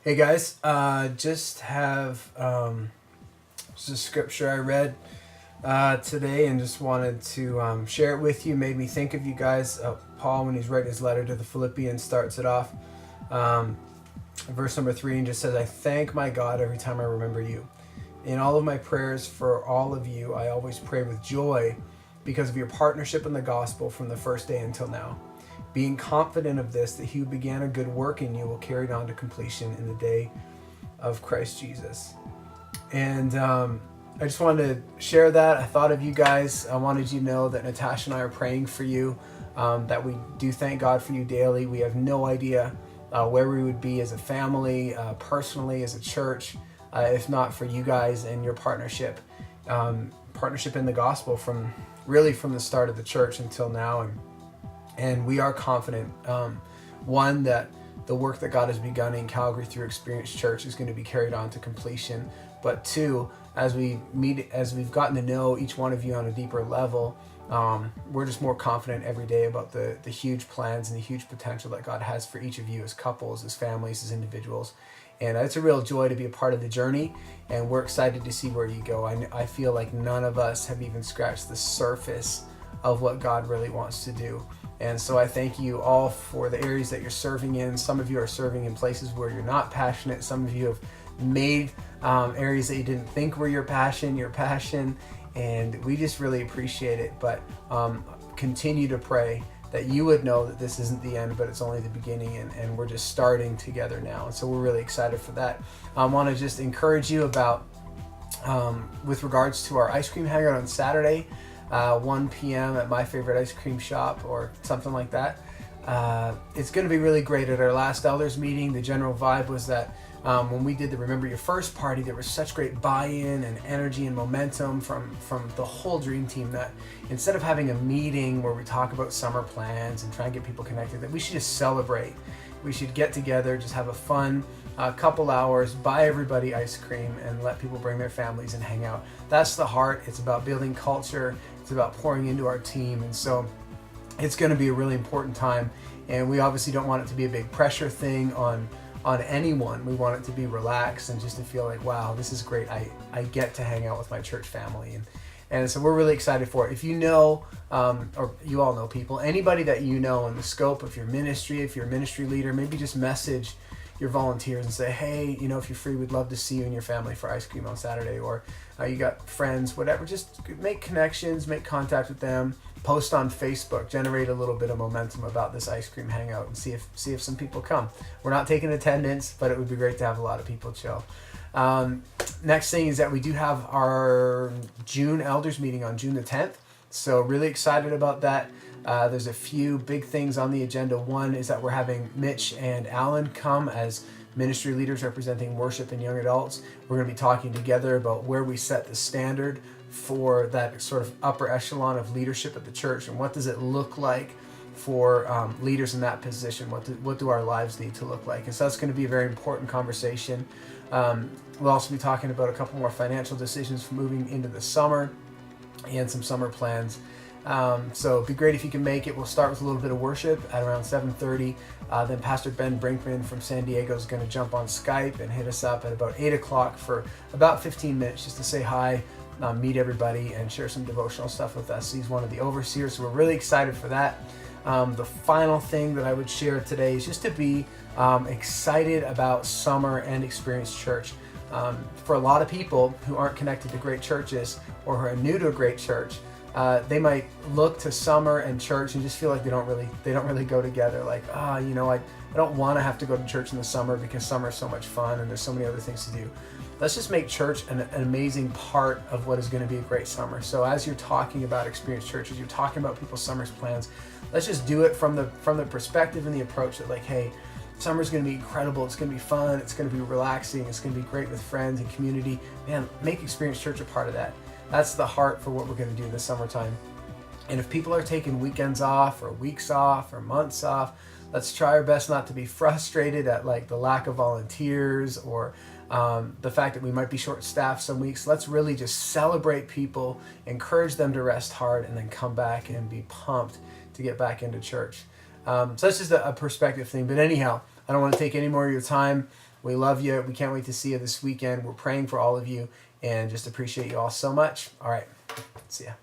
Hey guys, just have just a scripture I read today and just wanted to share it with you. Made me think of you guys. Paul, when he's writing his letter to the Philippians, starts it off. Verse number 3 and just says, I thank my God every time I remember you. In all of my prayers for all of you, I always pray with joy because of your partnership in the gospel from the first day until now. Being confident of this, that he who began a good work in you will carry it on to completion in the day of Christ Jesus. And I just wanted to share that. I thought of you guys. I wanted you to know that Natasha and I are praying for you, that we do thank God for you daily. We have no idea where we would be as a family, personally, as a church, if not for you guys and your partnership in the gospel from the start of the church until now. And we are confident, one, that the work that God has begun in Calgary through Experience Church is going to be carried on to completion. But two, as we've gotten to know each one of you on a deeper level, we're just more confident every day about the huge plans and the huge potential that God has for each of you as couples, as families, as individuals. And it's a real joy to be a part of the journey, and we're excited to see where you go. I feel like none of us have even scratched the surface of what God really wants to do. And so I thank you all for the areas that you're serving in. Some of you are serving in places where you're not passionate. Some of you have made areas that you didn't think were your passion, and we just really appreciate it. But continue to pray that you would know that this isn't the end, but it's only the beginning, and we're just starting together now. And so we're really excited for that. I want to just encourage you about, with regards to our ice cream hangout on Saturday, 1 p.m. at My Favorite Ice Cream Shop or something like that. It's going to be really great. At our last elders meeting, the general vibe was that when we did the Remember Your First party, there was such great buy-in and energy and momentum from the whole dream team that instead of having a meeting where we talk about summer plans and try and get people connected, that we should just celebrate. We should get together, just have a fun couple hours, buy everybody ice cream, and let people bring their families and hang out. That's the heart. It's about building culture. It's about pouring into our team. And so it's going to be a really important time. And we obviously don't want it to be a big pressure thing on anyone. We want it to be relaxed and just to feel like, wow, this is great. I get to hang out with my church family. And so we're really excited for it. If you know, or you all know people, anybody that you know in the scope of your ministry, if you're a ministry leader, maybe just message your volunteers and say, hey, if you're free, we'd love to see you and your family for ice cream on Saturday. Or you got friends, whatever, just make connections, make contact with them, post on Facebook, generate a little bit of momentum about this ice cream hangout, and see if some people come. We're not taking attendance, but it would be great to have a lot of people chill. Next thing is that we do have our June elders meeting on June the 10th. So really excited about that. There's a few big things on the agenda. One is that we're having Mitch and Alan come as ministry leaders representing worship and young adults. We're going to be talking together about where we set the standard for that sort of upper echelon of leadership at the church, and what does it look like for leaders in that position. What do our lives need to look like? And so that's going to be a very important conversation. We'll also be talking about a couple more financial decisions for moving into the summer and some summer plans. So it'd be great if you can make it. We'll start with a little bit of worship at around 7:30. Then Pastor Ben Brinkman from San Diego is going to jump on Skype and hit us up at about 8 o'clock for about 15 minutes just to say hi, meet everybody, and share some devotional stuff with us. He's one of the overseers, so we're really excited for that. The final thing that I would share today is just to be excited about summer and Experience Church. For a lot of people who aren't connected to great churches or who are new to a great church, they might look to summer and church and just feel like they don't really go together. Like, I don't want to have to go to church in the summer because summer is so much fun and there's so many other things to do. Let's just make church an amazing part of what is going to be a great summer. So as you're talking about Experience Church, as you're talking about people's summer's plans, let's just do it from the perspective and the approach that, like, hey, summer's going to be incredible. It's going to be fun. It's going to be relaxing. It's going to be great with friends and community. Man, make Experience Church a part of that. That's the heart for what we're going to do this summertime. And if people are taking weekends off or weeks off or months off, let's try our best not to be frustrated at like the lack of volunteers or the fact that we might be short-staffed some weeks. Let's really just celebrate people, encourage them to rest hard, and then come back and be pumped to get back into church. So that's just a perspective thing. But anyhow, I don't want to take any more of your time. We love you. We can't wait to see you this weekend. We're praying for all of you and just appreciate you all so much. All right. See ya.